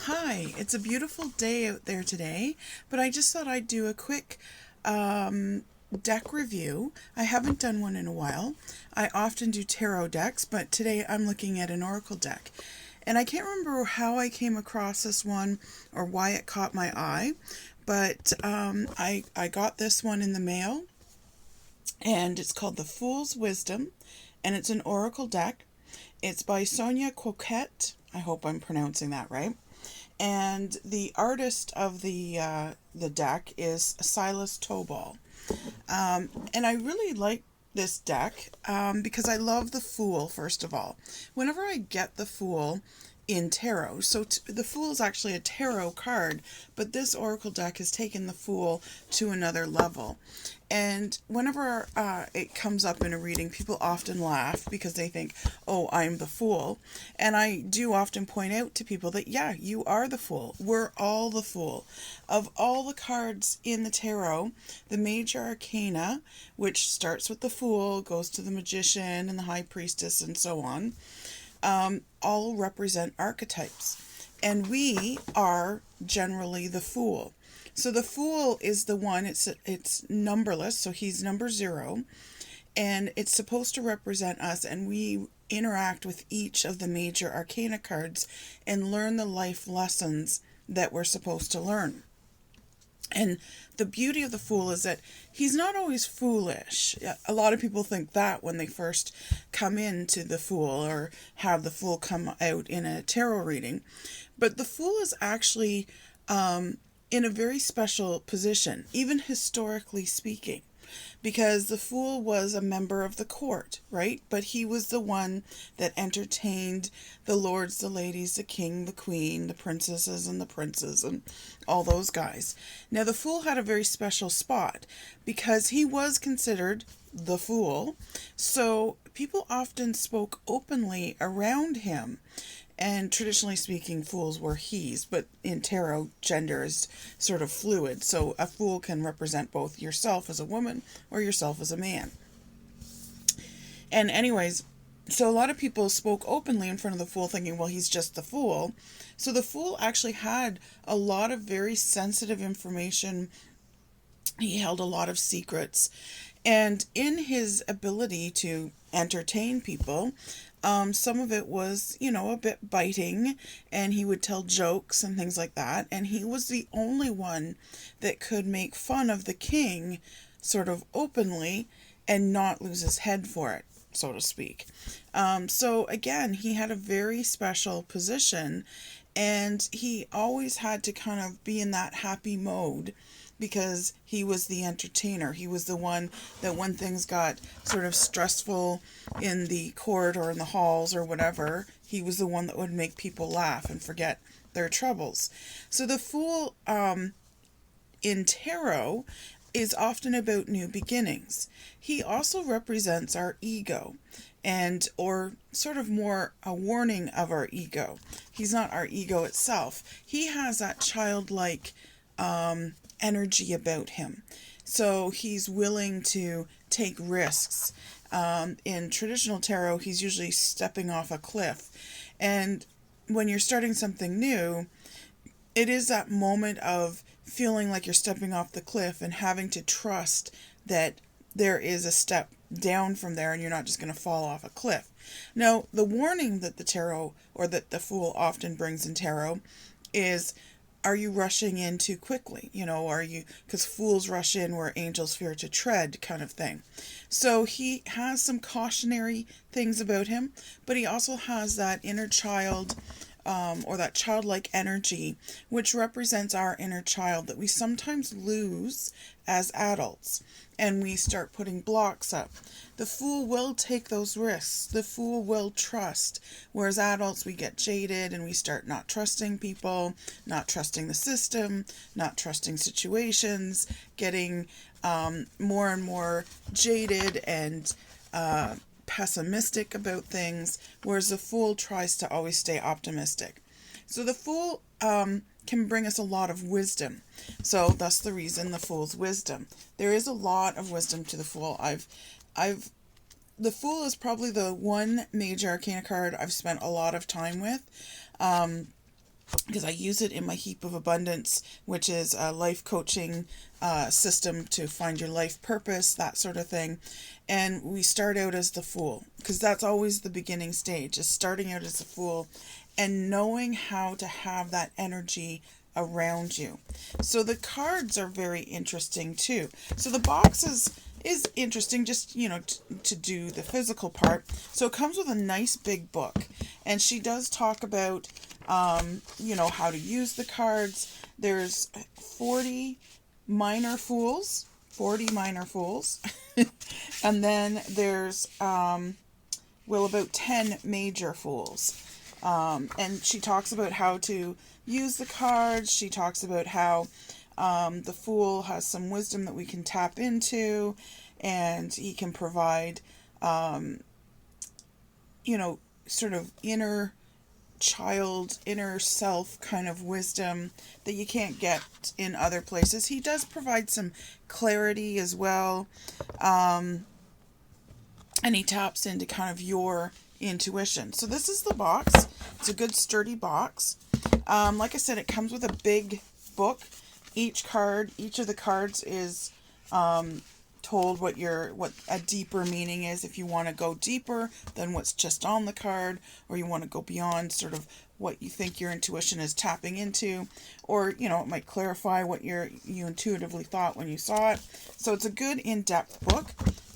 Hi, it's a beautiful day out there today, but I just thought I'd do a quick deck review. I haven't done one in a while. I often do tarot decks, but today I'm looking at an oracle deck. And I can't remember how I came across this one or why it caught my eye, but I got this one in the mail, and it's called The Fool's Wisdom, and it's an oracle deck. It's by Sonia Choquette. I hope I'm pronouncing that right. And the artist of the deck is Silas Tobal. And I really like this deck because I love the Fool, first of all. Whenever I get the Fool in tarot, so the Fool is actually a tarot card, but this oracle deck has taken the Fool to another level. And whenever it comes up in a reading, people often laugh because they think, oh, I'm the fool. And I do often point out to people that, yeah, you are the fool. We're all the fool. Of all the cards in the tarot, the major arcana, which starts with the Fool, goes to the Magician and the High Priestess and so on, all represent archetypes. And we are generally the Fool. So the Fool is the one, it's numberless, so he's number 0, and it's supposed to represent us, and we interact with each of the major arcana cards and learn the life lessons that we're supposed to learn. And the beauty of the Fool is that he's not always foolish. A lot of people think that when they first come into the Fool or have the Fool come out in a tarot reading. But the Fool is actually in a very special position, even historically speaking, because the Fool was a member of the court, right? But he was the one that entertained the lords, the ladies, the king, the queen, the princesses and the princes, and all those guys. Now, the Fool had a very special spot because he was considered the Fool, so people often spoke openly around him. And traditionally speaking, fools were he's, but in tarot, gender is sort of fluid. So a fool can represent both yourself as a woman or yourself as a man. And anyways, so a lot of people spoke openly in front of the Fool thinking, well, he's just the Fool. So the Fool actually had a lot of very sensitive information. He held a lot of secrets. And in his ability to entertain people, some of it was, a bit biting, and he would tell jokes and things like that. And he was the only one that could make fun of the king sort of openly and not lose his head for it, so to speak. So again, he had a very special position, and he always had to kind of be in that happy mode because he was the entertainer. He was the one that when things got sort of stressful in the court or in the halls or whatever, he was the one that would make people laugh and forget their troubles. So the Fool in tarot is often about new beginnings. He also represents our ego, and or sort of more a warning of our ego. He's not our ego itself. He has that childlike energy about him. So he's willing to take risks. In traditional tarot, he's usually stepping off a cliff. And when you're starting something new, it is that moment of feeling like you're stepping off the cliff and having to trust that there is a step down from there and you're not just going to fall off a cliff. Now, the warning that the tarot or that the Fool often brings in tarot is, are you rushing in too quickly? Are you, because fools rush in where angels fear to tread, kind of thing. So he has some cautionary things about him, but he also has that inner child or that childlike energy, which represents our inner child that we sometimes lose as adults, and we start putting blocks up. The Fool will take those risks. The Fool will trust, whereas adults, we get jaded and we start not trusting people, not trusting the system, not trusting situations, getting more and more jaded and pessimistic about things, whereas the Fool tries to always stay optimistic. So the Fool can bring us a lot of wisdom. So that's the reason the Fool's wisdom. There is a lot of wisdom to the Fool. The Fool is probably the one major arcana card I've spent a lot of time with. because I use it in my Heap of Abundance, which is a life coaching system to find your life purpose, that sort of thing. And we start out as the Fool, because that's always the beginning stage, is starting out as a Fool and knowing how to have that energy around you. So the cards are very interesting too. So the box is interesting, just, to do the physical part. So it comes with a nice big book, and she does talk about how to use the cards. There's 40 minor fools, and then there's about 10 major fools. And she talks about how to use the cards. She talks about how the Fool has some wisdom that we can tap into, and he can provide, sort of inner child, inner self kind of wisdom that you can't get in other places. He does provide some clarity as well. And he taps into kind of your intuition. So this is the box. It's a good sturdy box. Like I said, it comes with a big book. Each of the cards is told what a deeper meaning is, if you want to go deeper than what's just on the card, or you want to go beyond sort of what you think your intuition is tapping into, or it might clarify what you intuitively thought when you saw it. So it's a good in-depth book.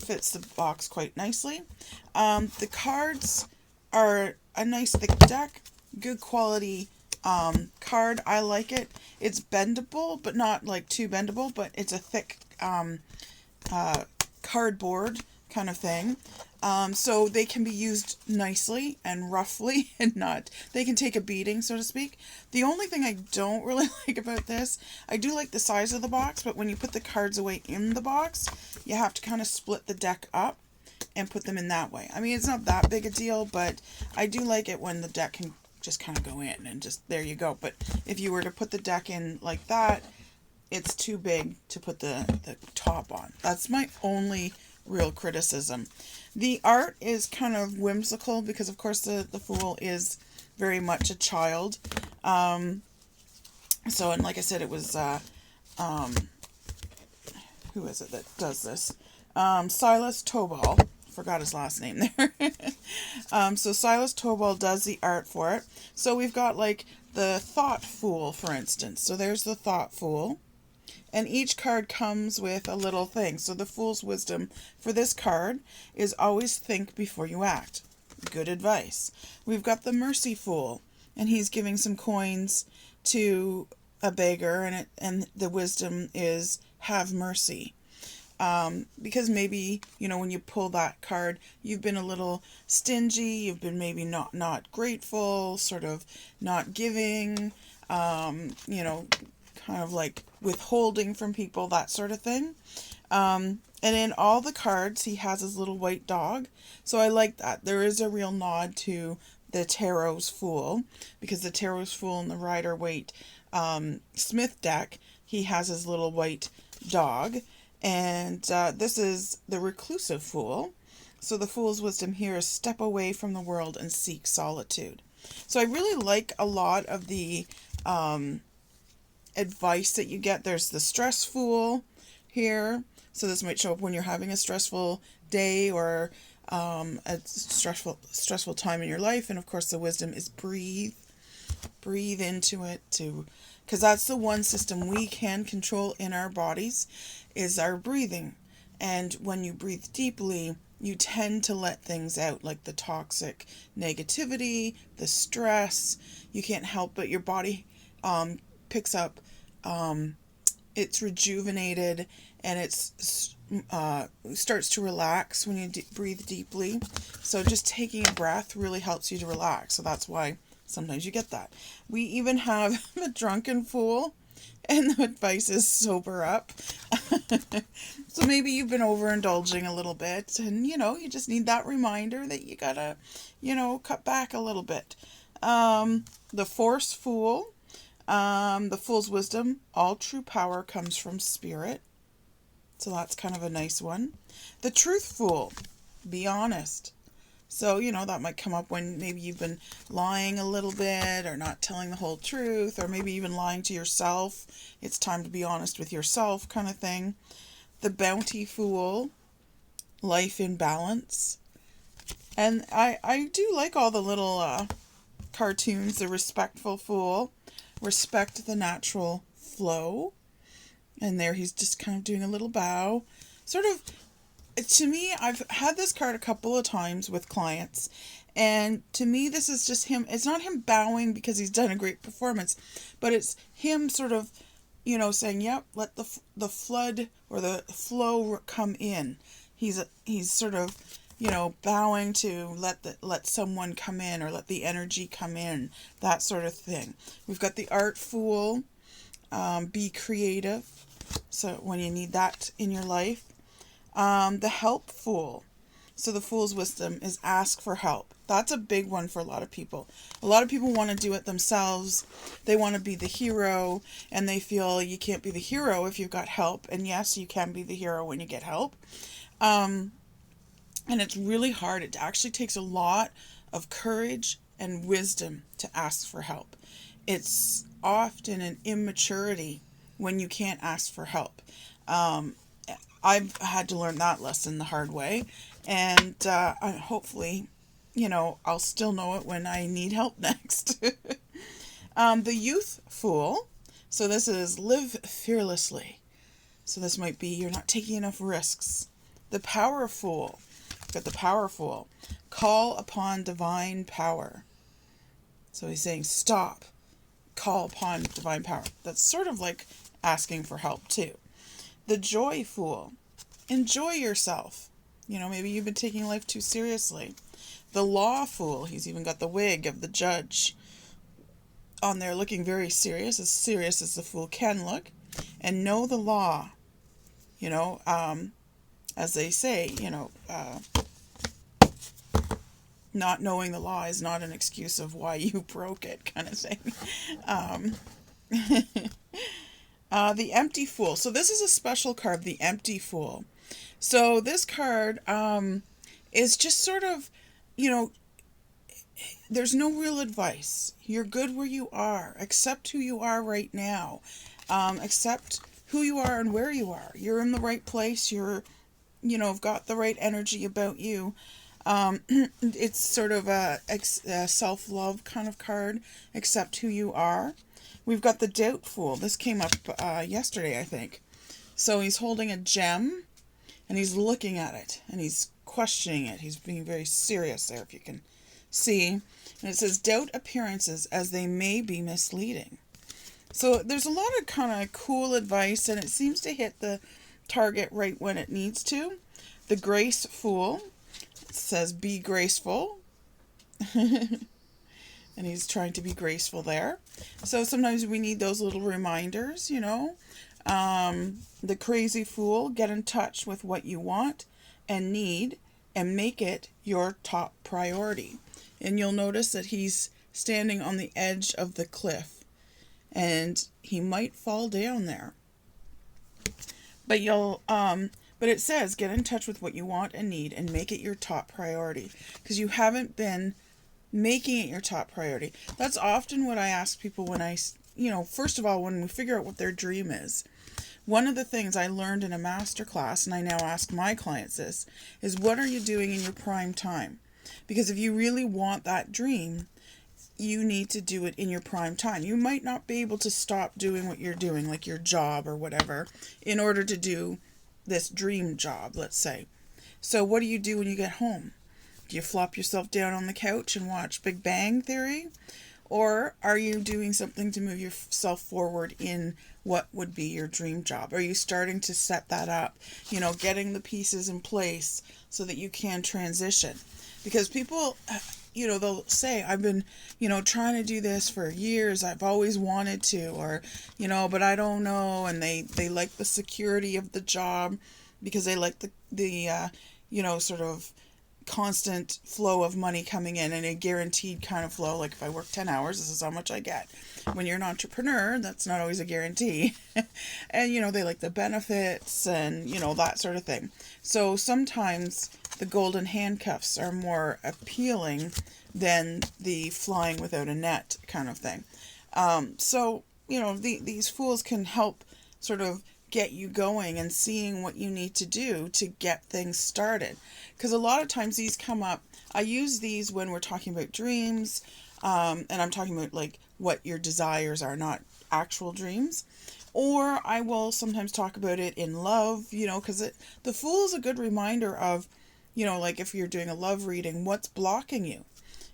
Fits the box quite nicely. The cards are a nice thick deck, good quality card. I like it. It's bendable, but not like too bendable, but it's a thick cardboard kind of thing. So they can be used nicely and roughly, and they can take a beating, so to speak. The only thing I don't really like about this, I do like the size of the box, but when you put the cards away in the box, you have to kind of split the deck up and put them in that way. I mean, it's not that big a deal, but I do like it when the deck can just kind of go in and just, there you go. But if you were to put the deck in like that, it's too big to put the top on. That's my only real criticism. The art is kind of whimsical because, of course, the Fool is very much a child. And like I said, it was, who is it that does this? Silas Tobal. Forgot his last name there. So Silas Tobal does the art for it. So we've got like the Thought Fool, for instance. So there's the Thought Fool. And each card comes with a little thing. So the Fool's wisdom for this card is always think before you act. Good advice. We've got the Mercy Fool, and he's giving some coins to a beggar, and the wisdom is have mercy. Because maybe, when you pull that card, you've been a little stingy, you've been maybe not grateful, sort of not giving, kind of like withholding from people, that sort of thing. And in all the cards, he has his little white dog. So I like that. There is a real nod to the Tarot's Fool, because the Tarot's Fool in the Rider-Waite Smith deck, he has his little white dog. And this is the Reclusive Fool. So the Fool's wisdom here is step away from the world and seek solitude. So I really like a lot of the advice that you get. There's the Stress Fool here. So this might show up when you're having a stressful day or a stressful time in your life. And of course the wisdom is breathe into it, because that's the one system we can control in our bodies, is our breathing. And when you breathe deeply, you tend to let things out, like the toxic negativity, the stress. You can't help but your body picks up, it's rejuvenated, and it's starts to relax when you breathe deeply. So just taking a breath really helps you to relax. So that's why sometimes you get that. We even have a Drunken Fool, and the advice is sober up. So maybe you've been overindulging a little bit, and you just need that reminder that you gotta, cut back a little bit. The Force Fool. The Fool's wisdom, all true power comes from spirit. So that's kind of a nice one. The Truth Fool, be honest. So, that might come up when maybe you've been lying a little bit or not telling the whole truth, or maybe even lying to yourself. It's time to be honest with yourself, kind of thing. The Bounty Fool, life in balance. And I do like all the little cartoons. The Respectful Fool, respect the natural flow. And there he's just kind of doing a little bow. Sort of, to me, I've had this card a couple of times with clients. And to me, this is just him. It's not him bowing because he's done a great performance, but it's him sort of, saying, yep, let the flood or the flow come in. He's sort of, bowing to let someone come in, or let the energy come in, that sort of thing. We've got the Art Fool, be creative. So when you need that in your life. The Help Fool. So the Fool's wisdom is ask for help. That's a big one for a lot of people. A lot of people want to do it themselves. They want to be the hero, and they feel you can't be the hero if you've got help. And yes, you can be the hero when you get help. And it's really hard. It actually takes a lot of courage and wisdom to ask for help. It's often an immaturity when you can't ask for help. I've had to learn that lesson the hard way. And hopefully, I'll still know it when I need help next. The Youth Fool. So this is live fearlessly. So this might be you're not taking enough risks. The Power Fool. Got the Power Fool. Call upon divine power. So he's saying stop. Call upon divine power. That's sort of like asking for help too. The Joy Fool. Enjoy yourself. Maybe you've been taking life too seriously. The Law Fool. He's even got the wig of the judge on there, looking very serious as the fool can look. And know the law. As they say, not knowing the law is not an excuse of why you broke it, kind of thing. The Empty Fool. So this is a special card, the Empty Fool. So this card is just sort of, there's no real advice. You're good where you are. Accept who you are right now. Accept who you are and where you are. You're in the right place. You're, got the right energy about you. It's sort of a self-love kind of card. Accept who you are. We've got the Doubt Fool. This came up yesterday, I think. So he's holding a gem, and he's looking at it, and he's questioning it. He's being very serious there, if you can see. And it says, doubt appearances as they may be misleading. So there's a lot of kind of cool advice, and it seems to hit the target right when it needs to. The Grace Fool says, be graceful. And he's trying to be graceful there. So sometimes we need those little reminders, The Crazy Fool, get in touch with what you want and need and make it your top priority. And you'll notice that he's standing on the edge of the cliff, and he might fall down there. But but it says get in touch with what you want and need and make it your top priority, because you haven't been making it your top priority. That's often what I ask people when first of all, when we figure out what their dream is. One of the things I learned in a master class, and I now ask my clients this, is what are you doing in your prime time? Because if you really want that dream, you need to do it in your prime time. You might not be able to stop doing what you're doing, like your job or whatever, in order to do this dream job, let's say. So what do you do when you get home? Do you flop yourself down on the couch and watch Big Bang Theory? Or are you doing something to move yourself forward in what would be your dream job? Are you starting to set that up? Getting the pieces in place so that you can transition. Because people, they'll say, I've been, trying to do this for years. I've always wanted to, or, but I don't know. And they like the security of the job because they like the sort of constant flow of money coming in and a guaranteed kind of flow. Like if I work 10 hours, this is how much I get. When you're an entrepreneur, that's not always a guarantee. And, you know, they like the benefits and, you know, that sort of thing. So sometimes the golden handcuffs are more appealing than the flying without a net kind of thing. So, you know, these fools can help sort of get you going and seeing what you need to do to get things started. Because a lot of times these come up, I use these when we're talking about dreams, and I'm talking about like what your desires are, not actual dreams. Or I will sometimes talk about it in love, you know, because the Fool is a good reminder of, you know, like if you're doing a love reading, what's blocking you?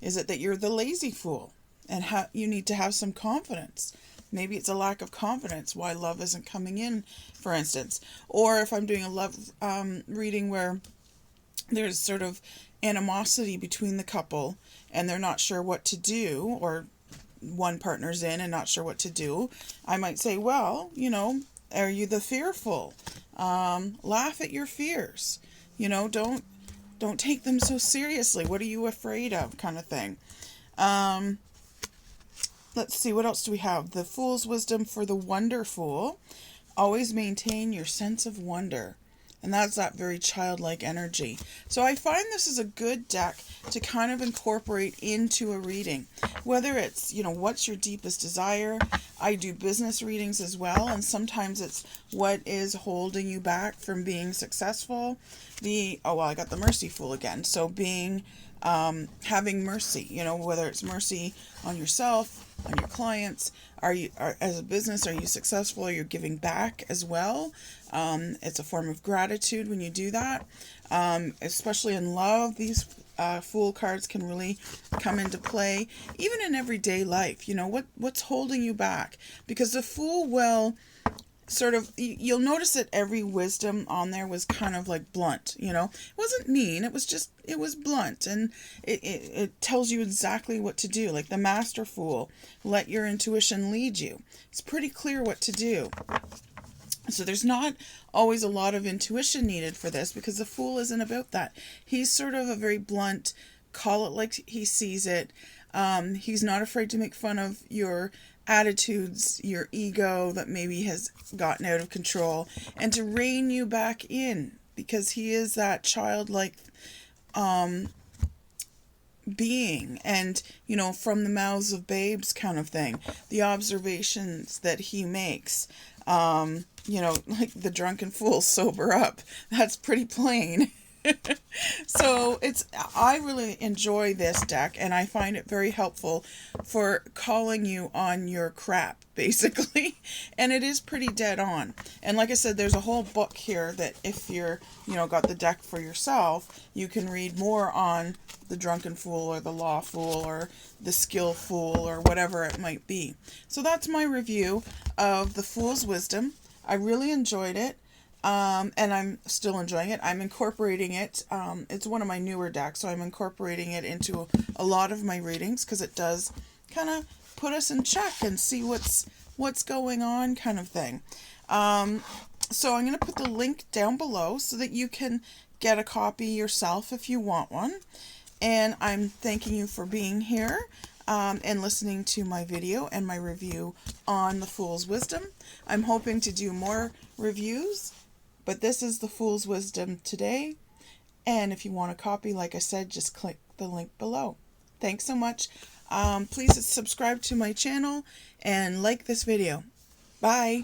Is it that you're the lazy fool and you need to have some confidence? Maybe it's a lack of confidence why love isn't coming in, for instance. Or if I'm doing a love reading where there's sort of animosity between the couple and they're not sure what to do, or one partner's in and not sure what to do, I might say, well, you know, are you the fearful? Laugh at your fears. You know, don't take them so seriously. What are you afraid of, kind of thing. Let's see, what else do we have? The Fool's Wisdom for the Wonder Fool. Always maintain your sense of wonder. And that's that very childlike energy. So I find this is a good deck to kind of incorporate into a reading. Whether it's, you know, what's your deepest desire? I do business readings as well. And sometimes it's what is holding you back from being successful. I got the Mercy Fool again. So having mercy, you know, whether it's mercy on yourself, on your clients, as a business, are you successful? Are you giving back as well? It's a form of gratitude when you do that. Especially in love, these Fool cards can really come into play, even in everyday life. You know, what's holding you back? Because the Fool will sort of, you'll notice that every wisdom on there was kind of like blunt, you know. It wasn't mean, it was blunt, and it tells you exactly what to do. Like the Master Fool, let your intuition lead you. It's pretty clear what to do. So there's not always a lot of intuition needed for this, because the Fool isn't about that. He's sort of a very blunt, call it like he sees it. He's not afraid to make fun of your attitudes, your ego that maybe has gotten out of control, and to rein you back in, because he is that childlike being, and, you know, from the mouths of babes kind of thing. The observations that he makes, you know, like the drunken fool, sober up. That's pretty plain. So I really enjoy this deck, and I find it very helpful for calling you on your crap, basically. And it is pretty dead on. And like I said, there's a whole book here that if you're, you know, got the deck for yourself, you can read more on the drunken fool or the law fool or the skill fool or whatever it might be. So that's my review of the Fool's Wisdom. I really enjoyed it. And I'm still enjoying it. I'm incorporating it. It's one of my newer decks, so I'm incorporating it into a lot of my readings, because it does kind of put us in check and see what's going on, kind of thing. So I'm going to put the link down below so that you can get a copy yourself if you want one. And I'm thanking you for being here and listening to my video and my review on the Fool's Wisdom. I'm hoping to do more reviews, but this is the Fool's Wisdom today. And if you want a copy, like I said, just click the link below. Thanks so much. Please subscribe to my channel and like this video. Bye.